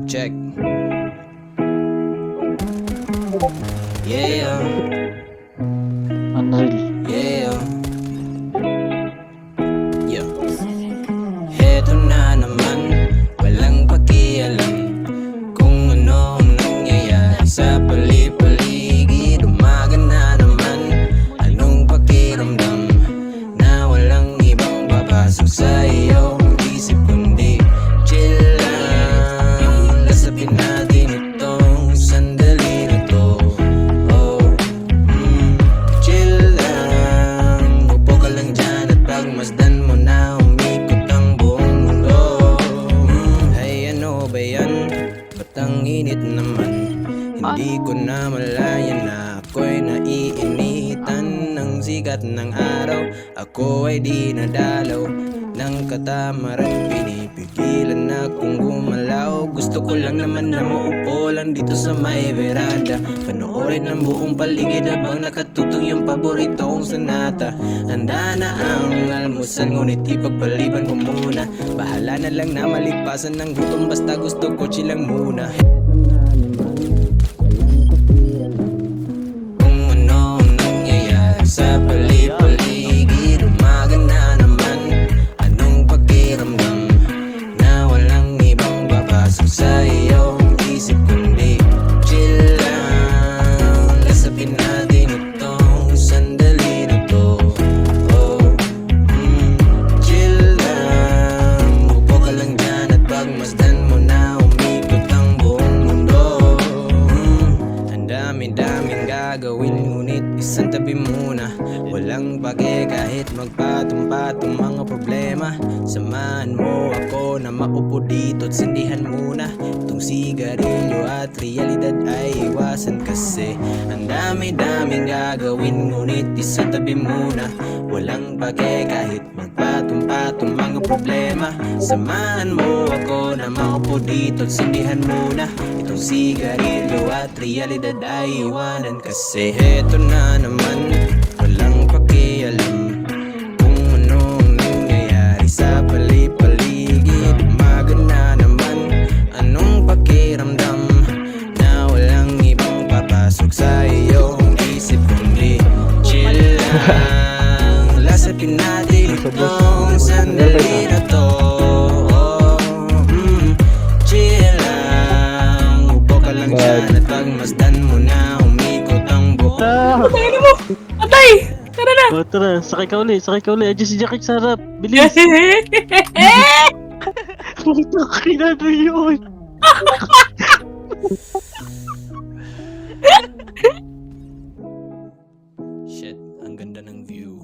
Check. Yeah. Unreal. Yeah. Yeah. Heto na naman, walang pakialam kung ano ang nangyayari sa pali-paligid. Umaga na naman, anong pakiramdam na walang ibang papasok sa iyong isip kundi chill lang. Lasapin natin itong sandali na to. Chill lang, upo ka lang dyan at pagmasdan mo na umikot ang buong mundo. Ay ano ba yan? Ba't ang init naman? Hindi ko na malaya na ako'y naiinitan ng sikat ng araw. Ako ay di nadalaw ng katamaran, pinipigilan akong gumalaw. Gusto ko lang naman na maupo lang dito sa may veranda, panoorin ang buong paligid habang nakatutong yung paborito kong sonata. Handa na ang almusal, ngunit ipagpaliban ko muna. Bahala na lang na maligpasan ng gutom, basta gusto ko chill lang muna. Kung ano ang nangyayari sa pali-paligid, umaga na naman, anong pakiramdam na walang ibang papasok sa iyong isip kundi chill lang. Lasapin natin itong sandali na to. Chill lang, upo ka lang dyan at pagmasdan mo na umikot ang buong mundo. Ang dami-daming gagawin, ngunit isang tabi muna. Walang pake kahit magpatong-patong mga problema. Samahan mo ako na maupo dito at sindihan muna itong sigarilyo at realidad ay iwasan kasi ang dami-daming gagawin, ngunit isang tabi muna. Walang pake kahit magpatong-patong mga problema. Samahan mo ako na maupo dito at sindihan muna itong sigarilyo at realidad ay iwanan kasi heto na naman, walang pakialam kung ano ang nangyayari sa pali-paligid. Umaga na naman, anong pakiramdam na walang ibang papasok sa iyong isip kundi chill lang. Lasapin natin itong sandali na to. Chill lang, upo ka lang dyan at pagmasdan mo na umikot ang buong. Patayin mo! Patay! Tara na! Oh, tara, sakay ka uli. Andiyan si Jackie sa harap. Bilis! Puto, kinano yun! Shit, ang ganda ng view.